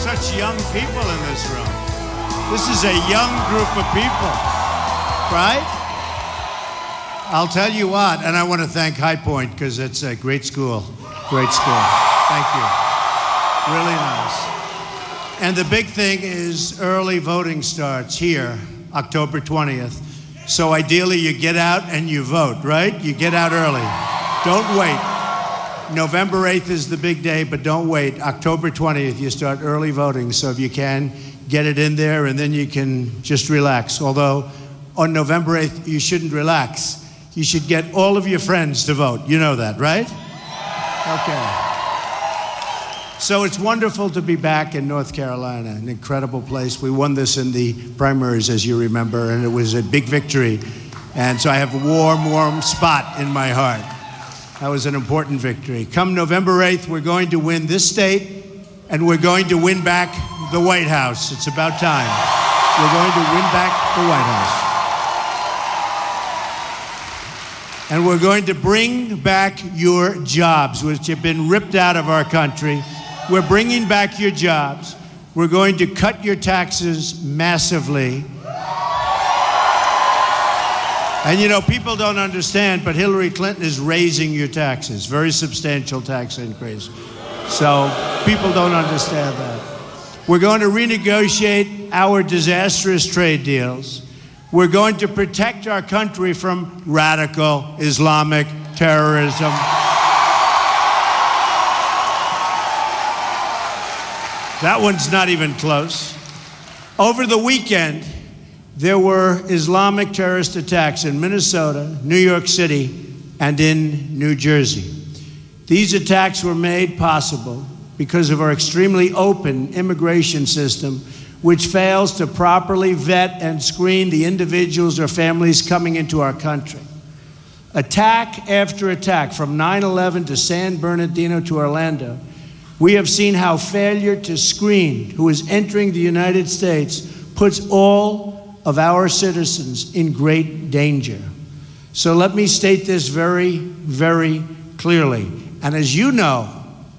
such young people in this room. This is a young group of people, right? I'll tell you what, and I want to thank High Point because it's a great school. Great school. Thank you. Really nice. And the big thing is early voting starts here, October 20th. So ideally you get out and you vote, right? You get out early. Don't wait. November 8th is the big day, but don't wait. October 20th, you start early voting. So if you can, get it in there and then you can just relax. Although on November 8th, you shouldn't relax. You should get all of your friends to vote. You know that, right? Okay. So it's wonderful to be back in North Carolina, an incredible place. We won this in the primaries, as you remember, and it was a big victory. And so I have a warm, warm spot in my heart. That was an important victory. Come November 8th, we're going to win this state, and we're going to win back the White House. It's about time. We're going to win back the White House. And we're going to bring back your jobs, which have been ripped out of our country. We're bringing back your jobs. We're going to cut your taxes massively. And you know, people don't understand, but Hillary Clinton is raising your taxes, very substantial tax increase. So people don't understand that. We're going to renegotiate our disastrous trade deals. We're going to protect our country from radical Islamic terrorism. That one's not even close. Over the weekend, there were Islamic terrorist attacks in Minnesota, New York City, and in New Jersey. These attacks were made possible because of our extremely open immigration system, which fails to properly vet and screen the individuals or families coming into our country. Attack after attack, from 9/11 to San Bernardino to Orlando, we have seen how failure to screen who is entering the United States puts all of our citizens in great danger. So let me state this very, very clearly. And as you know,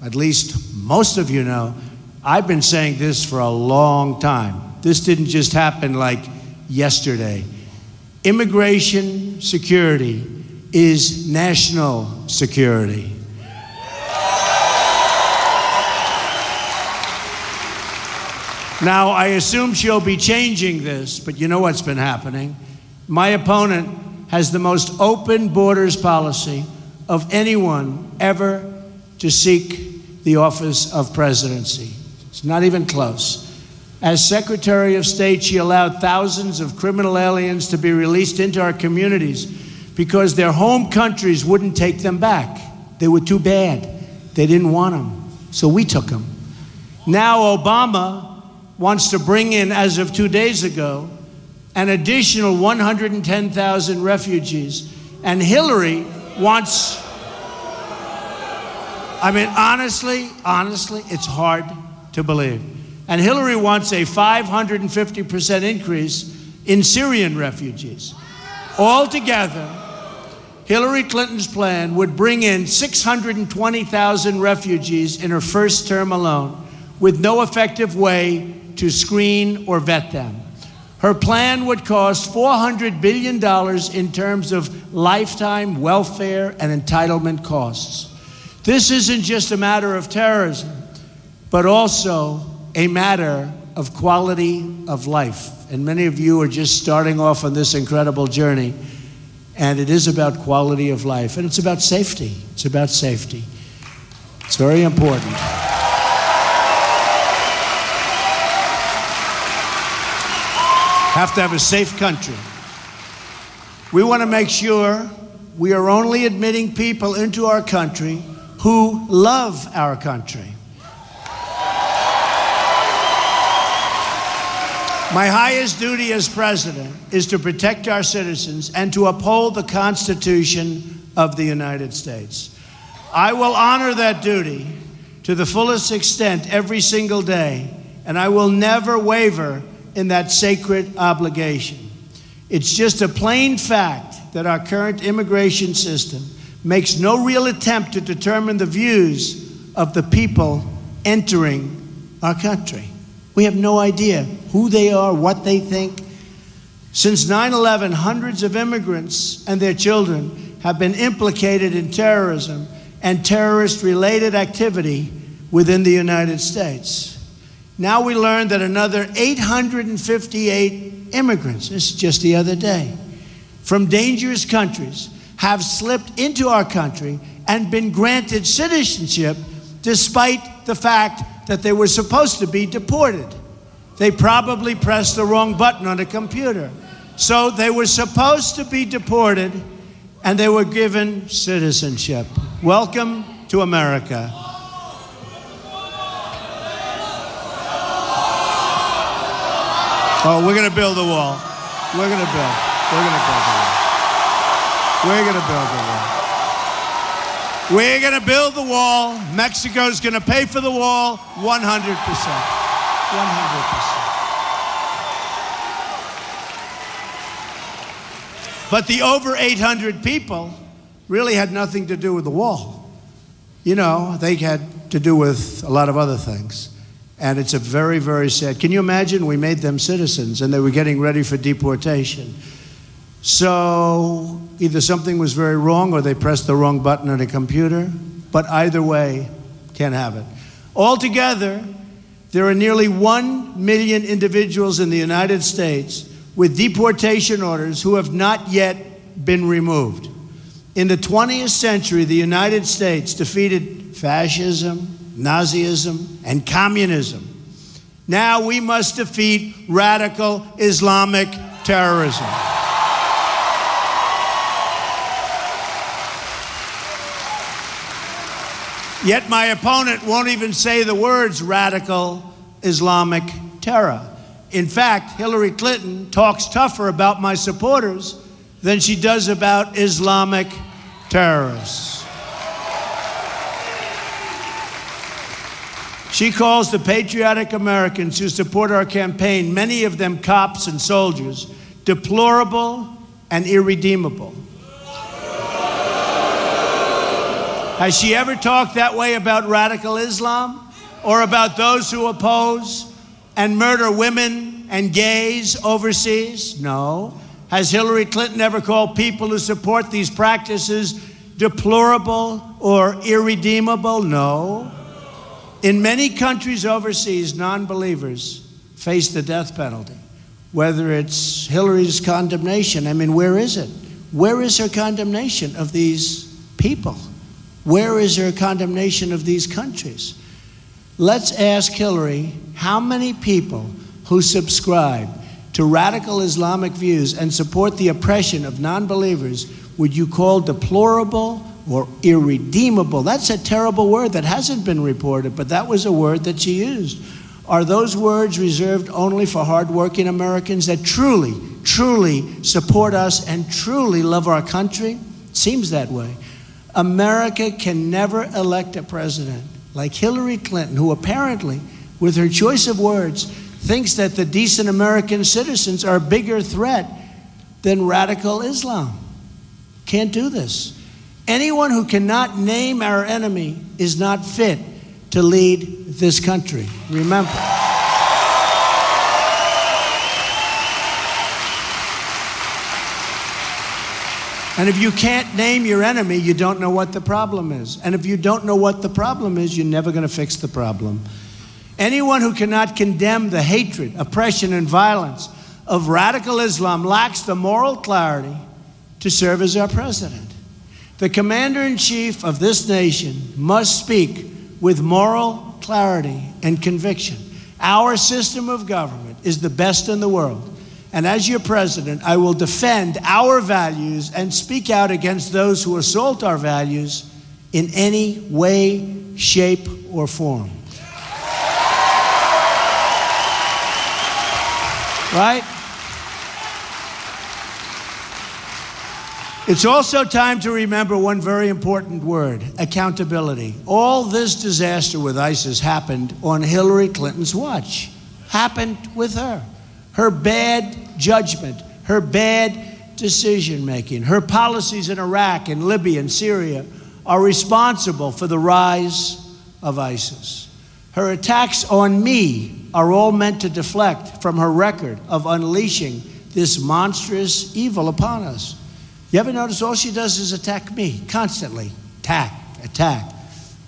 at least most of you know, I've been saying this for a long time. This didn't just happen like yesterday. Immigration security is national security. Now, I assume she'll be changing this, but you know what's been happening. My opponent has the most open borders policy of anyone ever to seek the office of presidency. It's not even close. As Secretary of State, she allowed thousands of criminal aliens to be released into our communities because their home countries wouldn't take them back. They were too bad. They didn't want them. So we took them. Now Obama wants to bring in, as of 2 days ago, an additional 110,000 refugees. And Hillary wants, I mean, honestly, it's hard to believe. And Hillary wants a 550% increase in Syrian refugees. Altogether, Hillary Clinton's plan would bring in 620,000 refugees in her first term alone, with no effective way to screen or vet them. Her plan would cost $400 billion in terms of lifetime welfare and entitlement costs. This isn't just a matter of terrorism, but also a matter of quality of life. And many of you are just starting off on this incredible journey, and it is about quality of life, and it's about safety. It's about safety. It's very important. Have to have a safe country. We want to make sure we are only admitting people into our country who love our country. My highest duty as president is to protect our citizens and to uphold the Constitution of the United States. I will honor that duty to the fullest extent every single day, and I will never waver in that sacred obligation. It's just a plain fact that our current immigration system makes no real attempt to determine the views of the people entering our country. We have no idea who they are, what they think. Since 9/11, hundreds of immigrants and their children have been implicated in terrorism and terrorist-related activity within the United States. Now we learned that another 858 immigrants, this is just the other day, from dangerous countries have slipped into our country and been granted citizenship despite the fact that they were supposed to be deported. They probably pressed the wrong button on a computer. So they were supposed to be deported and they were given citizenship. Welcome to America. Oh, we're going to build a wall. We're going to build. We're going to build a wall. We're going to build a wall. We're going to build the wall. Mexico's going to pay for the wall 100%. 100%. But the over 800 people really had nothing to do with the wall. You know, they had to do with a lot of other things. And it's a very, very sad. Can you imagine? We made them citizens and they were getting ready for deportation. So either something was very wrong or they pressed the wrong button on a computer. But either way, can't have it. Altogether, there are nearly 1 million individuals in the United States with deportation orders who have not yet been removed. In the 20th century, the United States defeated fascism, Nazism, and communism. Now we must defeat radical Islamic terrorism. Yet my opponent won't even say the words radical Islamic terror. In fact, Hillary Clinton talks tougher about my supporters than she does about Islamic terrorists. She calls the patriotic Americans who support our campaign, many of them cops and soldiers, deplorable and irredeemable. Has she ever talked that way about radical Islam or about those who oppose and murder women and gays overseas? No. Has Hillary Clinton ever called people who support these practices deplorable or irredeemable? No. In many countries overseas, non-believers face the death penalty. Whether it's Hillary's condemnation, I mean, where is it? Where is her condemnation of these people? Where is her condemnation of these countries? Let's ask Hillary how many people who subscribe to radical Islamic views and support the oppression of non-believers would you call deplorable or irredeemable? That's a terrible word that hasn't been reported, but that was a word that she used. Are those words reserved only for hardworking Americans that truly, truly support us and truly love our country? Seems that way. America can never elect a president like Hillary Clinton, who apparently, with her choice of words, thinks that the decent American citizens are a bigger threat than radical Islam. Can't do this. Anyone who cannot name our enemy is not fit to lead this country. Remember. And if you can't name your enemy, you don't know what the problem is. And if you don't know what the problem is, you're never going to fix the problem. Anyone who cannot condemn the hatred, oppression, and violence of radical Islam lacks the moral clarity to serve as our president. The commander-in-chief of this nation must speak with moral clarity and conviction. Our system of government is the best in the world. And as your president, I will defend our values and speak out against those who assault our values in any way, shape, or form. Right? It's also time to remember one very important word: accountability. All this disaster with ISIS happened on Hillary Clinton's watch. Happened with her. Her bad judgment, her bad decision-making, her policies in Iraq and Libya and Syria are responsible for the rise of ISIS. Her attacks on me are all meant to deflect from her record of unleashing this monstrous evil upon us. You ever notice all she does is attack me constantly? Attack.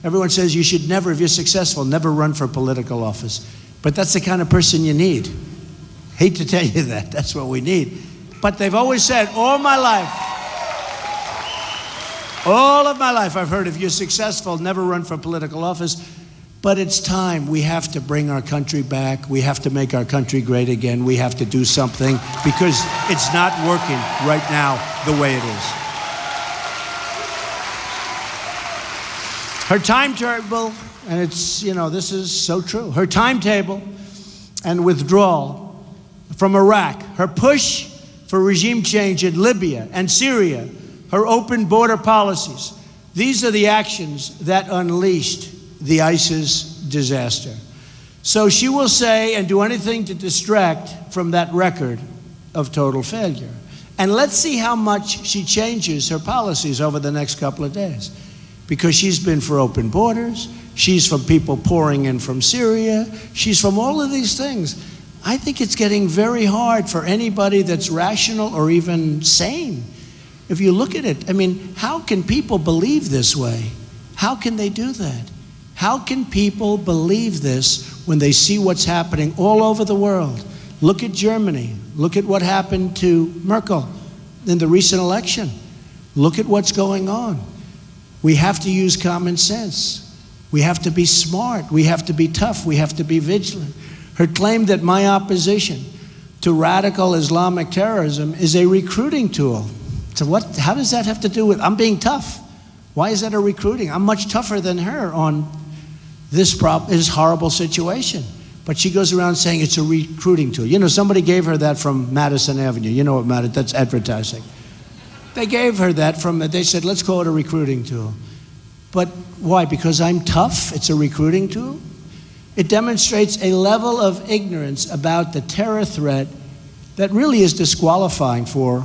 Everyone says you should never, if you're successful, never run for political office. But that's the kind of person you need. Hate to tell you that, that's what we need. But they've always said, all of my life, I've heard if you're successful, never run for political office. But it's time. We have to bring our country back. We have to make our country great again. We have to do something because it's not working right now the way it is. Her timetable, and it's, this is so true. Her timetable and withdrawal from Iraq, her push for regime change in Libya and Syria, her open border policies. These are the actions that unleashed the ISIS disaster. So she will say and do anything to distract from that record of total failure. And let's see how much she changes her policies over the next couple of days. Because she's been for open borders, she's from people pouring in from Syria, she's from all of these things. I think it's getting very hard for anybody that's rational or even sane. If you look at it, how can people believe this way? How can they do that? How can people believe this when they see what's happening all over the world? Look at Germany. Look at what happened to Merkel in the recent election. Look at what's going on. We have to use common sense. We have to be smart. We have to be tough. We have to be vigilant. Her claim that my opposition to radical Islamic terrorism is a recruiting tool. So how does that have to do with, I'm being tough? Why is that a recruiting? I'm much tougher than her on this horrible situation. But she goes around saying it's a recruiting tool. Somebody gave her that from Madison Avenue. You know what, Madison? That's advertising. They gave her that they said, let's call it a recruiting tool. But why? Because I'm tough? It's a recruiting tool? It demonstrates a level of ignorance about the terror threat that really is disqualifying for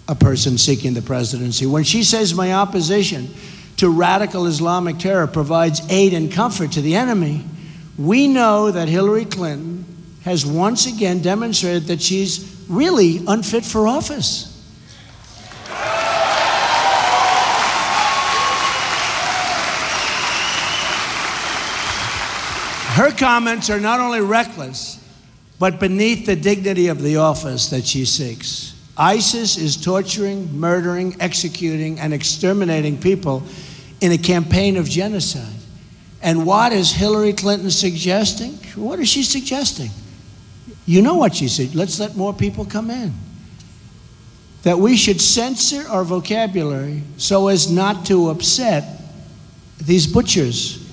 a person seeking the presidency. When she says my opposition to radical Islamic terror provides aid and comfort to the enemy, we know that Hillary Clinton has once again demonstrated that she's really unfit for office. Her comments are not only reckless, but beneath the dignity of the office that she seeks. ISIS is torturing, murdering, executing, and exterminating people in a campaign of genocide. And what is Hillary Clinton suggesting? What is she suggesting? You know what she said. Let's let more people come in. That we should censor our vocabulary so as not to upset these butchers.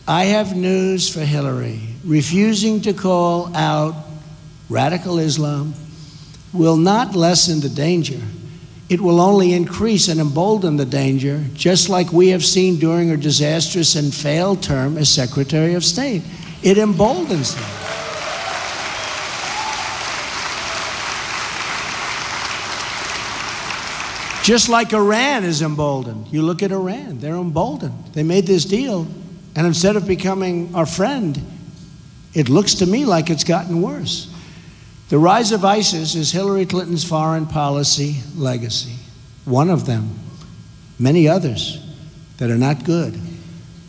I have news for Hillary. Refusing to call out radical Islam will not lessen the danger. It will only increase and embolden the danger, just like we have seen during her disastrous and failed term as Secretary of State. It emboldens them. Just like Iran is emboldened. You look at Iran, they're emboldened. They made this deal, and instead of becoming our friend, it looks to me like it's gotten worse. The rise of ISIS is Hillary Clinton's foreign policy legacy. One of them, many others that are not good.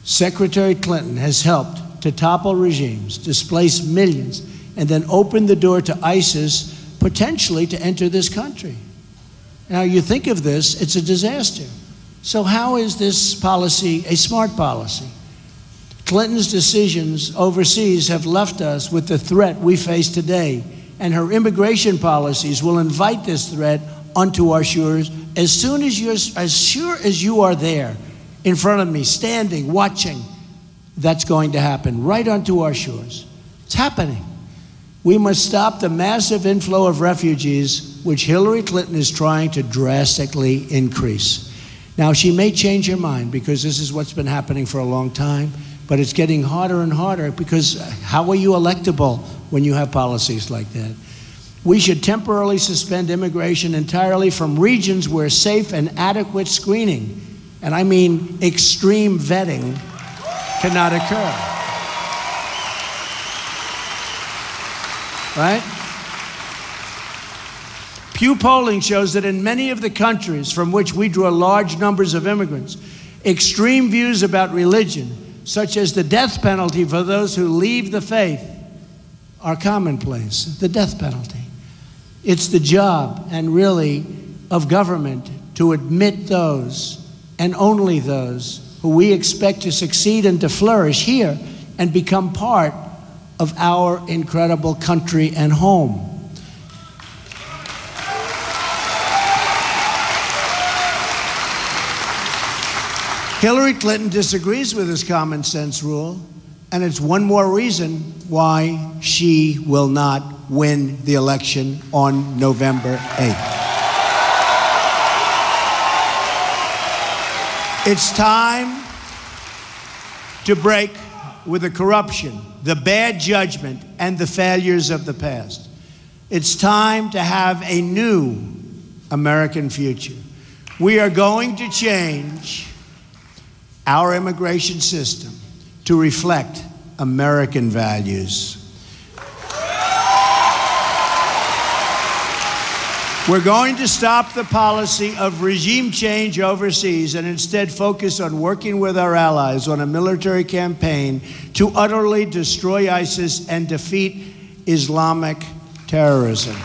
Secretary Clinton has helped to topple regimes, displace millions, and then open the door to ISIS potentially to enter this country. Now you think of this, it's a disaster. So how is this policy a smart policy? Clinton's decisions overseas have left us with the threat we face today, and her immigration policies will invite this threat onto our shores as sure as you are there in front of me, standing, watching. That's going to happen right onto our shores. It's happening. We must stop the massive inflow of refugees, which Hillary Clinton is trying to drastically increase. Now, she may change her mind because this is what's been happening for a long time, but it's getting harder and harder because how are you electable when you have policies like that? We should temporarily suspend immigration entirely from regions where safe and adequate screening, and I mean extreme vetting, cannot occur. right? Pew polling shows that in many of the countries from which we draw large numbers of immigrants, extreme views about religion, such as the death penalty for those who leave the faith, are commonplace. The death penalty. It's the job, and really, of government to admit those, and only those, who we expect to succeed and to flourish here and become part of our incredible country and home. Hillary Clinton disagrees with this common sense rule, and it's one more reason why she will not win the election on November 8th. It's time to break with the corruption, the bad judgment, and the failures of the past. It's time to have a new American future. We are going to change our immigration system to reflect American values. We're going to stop the policy of regime change overseas and instead focus on working with our allies on a military campaign to utterly destroy ISIS and defeat Islamic terrorism.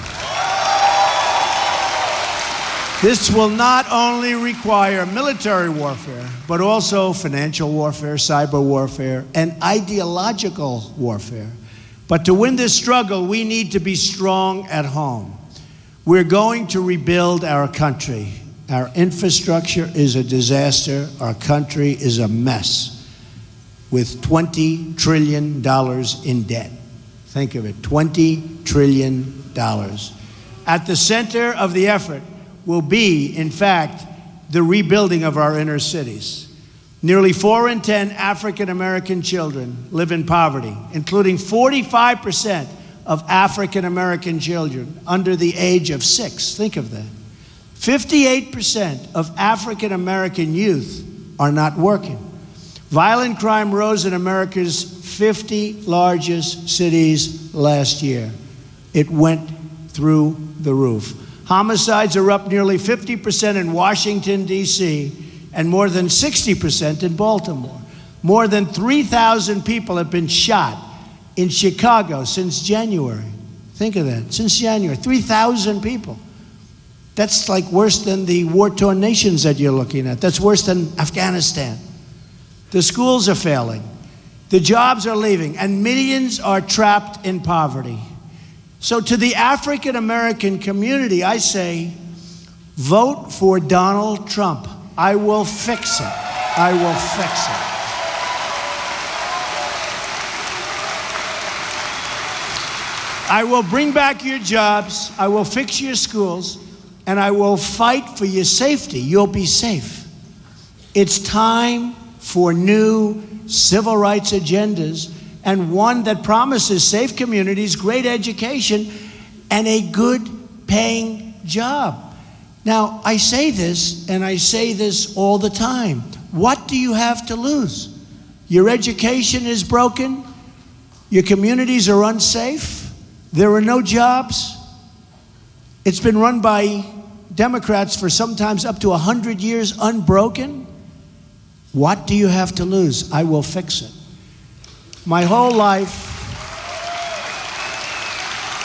This will not only require military warfare, but also financial warfare, cyber warfare, and ideological warfare. But to win this struggle, we need to be strong at home. We're going to rebuild our country. Our infrastructure is a disaster. Our country is a mess with $20 trillion in debt. Think of it, $20 trillion. At the center of the effort will be, in fact, the rebuilding of our inner cities. Nearly 4 in 10 African-American children live in poverty, including 45% of African-American children under the age of 6. Think of that. 58% of African-American youth are not working. Violent crime rose in America's 50 largest cities last year. It went through the roof. Homicides are up nearly 50% in Washington, D.C., and more than 60% in Baltimore. More than 3,000 people have been shot in Chicago since January. Think of that, since January, 3,000 people. That's like worse than the war-torn nations that you're looking at. That's worse than Afghanistan. The schools are failing. The jobs are leaving, and millions are trapped in poverty. So to the African American community, I say, vote for Donald Trump. I will fix it. I will fix it. I will bring back your jobs. I will fix your schools. And I will fight for your safety. You'll be safe. It's time for new civil rights agendas, and one that promises safe communities, great education, and a good paying job. Now, I say this, and I say this all the time. What do you have to lose? Your education is broken. Your communities are unsafe. There are no jobs. It's been run by Democrats for sometimes up to 100 years unbroken. What do you have to lose? I will fix it. My whole life,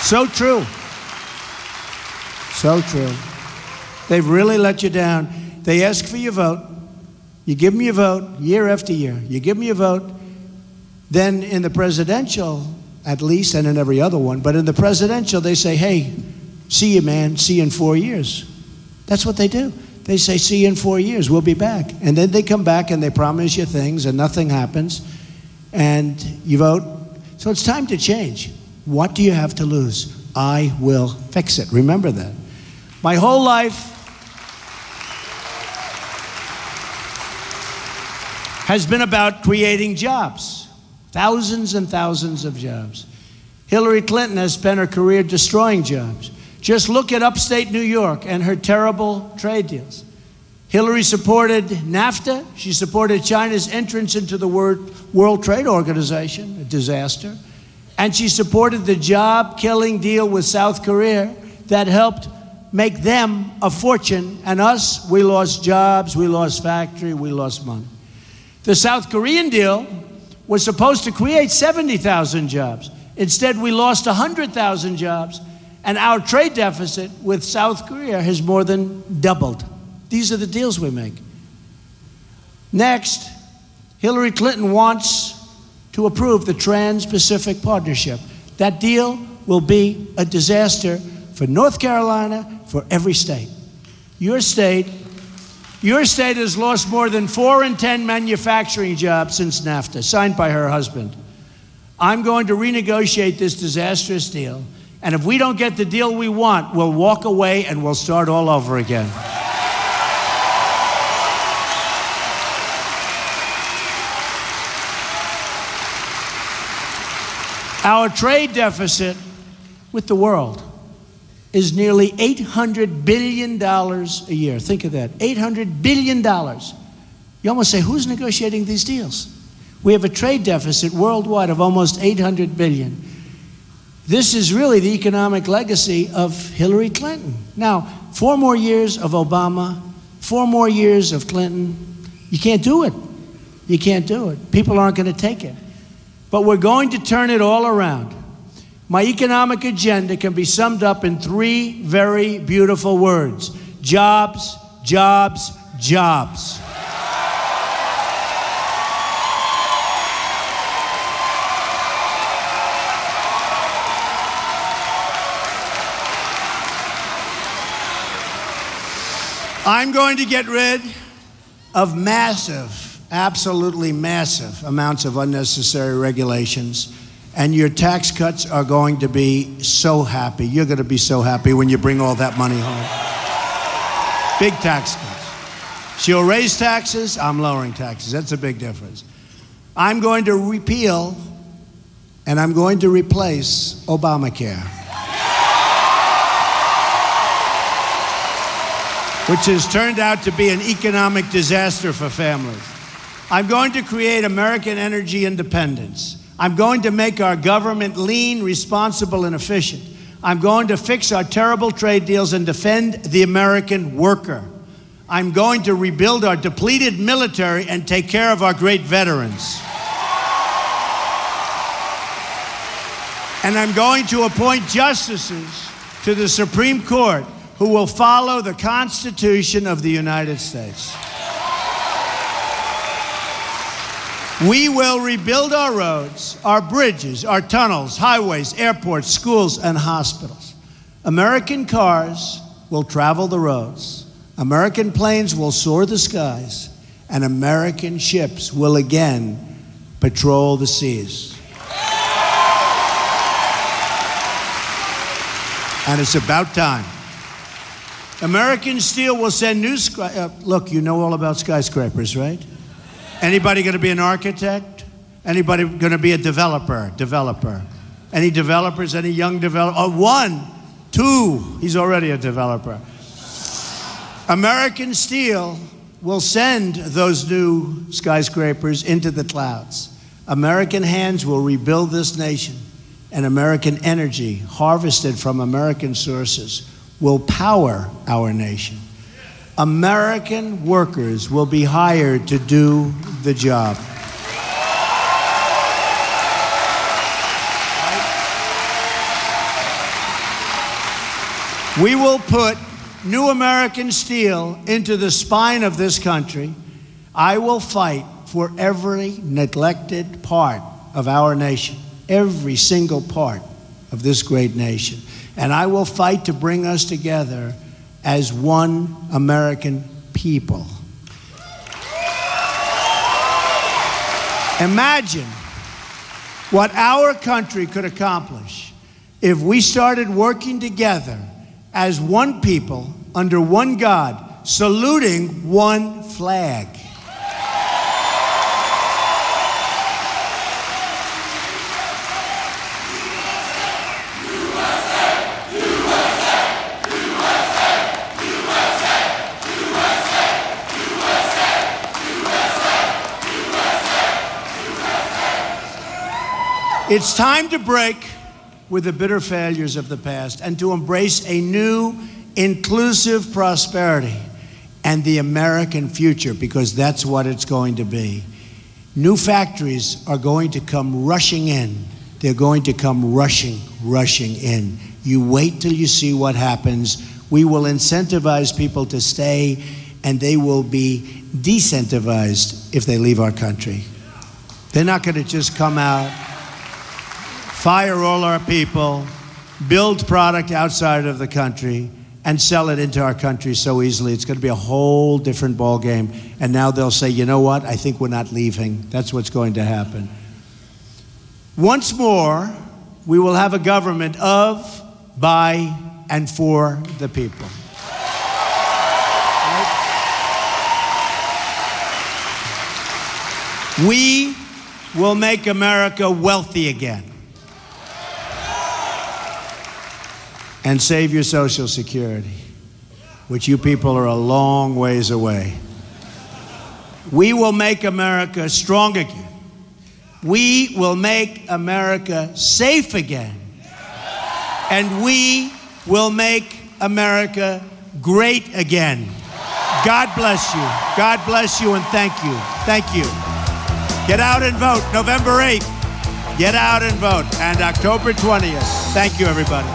so true, so true. They've really let you down. They ask for your vote. You give them your vote year after year. You give them your vote. Then in the presidential, at least, and in every other one, but in the presidential, they say, hey, see you, man. See you in 4 years. That's what they do. They say, see you in 4 years. We'll be back. And then they come back and they promise you things and nothing happens. And you vote. So it's time to change. What do you have to lose? I will fix it. Remember that. My whole life has been about creating jobs. Thousands and thousands of jobs. Hillary Clinton has spent her career destroying jobs. Just look at upstate New York and her terrible trade deals. Hillary supported NAFTA. She supported China's entrance into the World Trade Organization, a disaster. And she supported the job-killing deal with South Korea that helped make them a fortune, and us, we lost jobs, we lost factory, we lost money. The South Korean deal was supposed to create 70,000 jobs. Instead, we lost 100,000 jobs, and our trade deficit with South Korea has more than doubled. These are the deals we make. Next, Hillary Clinton wants to approve the Trans-Pacific Partnership. That deal will be a disaster for North Carolina, for every state. Your state has lost more than 4 in 10 manufacturing jobs since NAFTA, signed by her husband. I'm going to renegotiate this disastrous deal, and if we don't get the deal we want, we'll walk away and we'll start all over again. Our trade deficit with the world is nearly $800 billion a year. Think of that, $800 billion. You almost say, who's negotiating these deals? We have a trade deficit worldwide of almost $800 billion. This is really the economic legacy of Hillary Clinton. Now, 4 more years of Obama, 4 more years of Clinton, you can't do it. You can't do it. People aren't going to take it. But we're going to turn it all around. My economic agenda can be summed up in 3 very beautiful words: jobs, jobs, jobs. I'm going to get rid of massive, absolutely massive amounts of unnecessary regulations, and your tax cuts are going to be so happy. You're going to be so happy when you bring all that money home. Big tax cuts. She'll raise taxes, I'm lowering taxes. That's a big difference. I'm going to repeal and I'm going to replace Obamacare, which has turned out to be an economic disaster for families. I'm going to create American energy independence. I'm going to make our government lean, responsible, and efficient. I'm going to fix our terrible trade deals and defend the American worker. I'm going to rebuild our depleted military and take care of our great veterans. And I'm going to appoint justices to the Supreme Court who will follow the Constitution of the United States. We will rebuild our roads, our bridges, our tunnels, highways, airports, schools, and hospitals. American cars will travel the roads. American planes will soar the skies. And American ships will again patrol the seas. And it's about time. American steel will send new look, you know all about skyscrapers, right? Anybody going to be an architect? Anybody going to be a developer? Any developers? Any young developers? Oh, 1, 2. He's already a developer. American steel will send those new skyscrapers into the clouds. American hands will rebuild this nation, and American energy harvested from American sources will power our nation. American workers will be hired to do the job. We will put new American steel into the spine of this country. I will fight for every neglected part of our nation, every single part of this great nation. And I will fight to bring us together as one American people. Imagine what our country could accomplish if we started working together as one people under one God, saluting one flag. It's time to break with the bitter failures of the past and to embrace a new, inclusive prosperity and the American future, because that's what it's going to be. New factories are going to come rushing in. They're going to come rushing in. You wait till you see what happens. We will incentivize people to stay, and they will be decentivized if they leave our country. They're not going to just come out, fire all our people, build product outside of the country, and sell it into our country so easily. It's going to be a whole different ballgame. And now they'll say, you know what? I think we're not leaving. That's what's going to happen. Once more, we will have a government of, by, and for the people. Right? We will make America wealthy again. And save your Social Security, which you people are a long ways away. We will make America strong again. We will make America safe again. And we will make America great again. God bless you. God bless you, and thank you. Thank you. Get out and vote November 8th. Get out and vote. And October 20th. Thank you, everybody.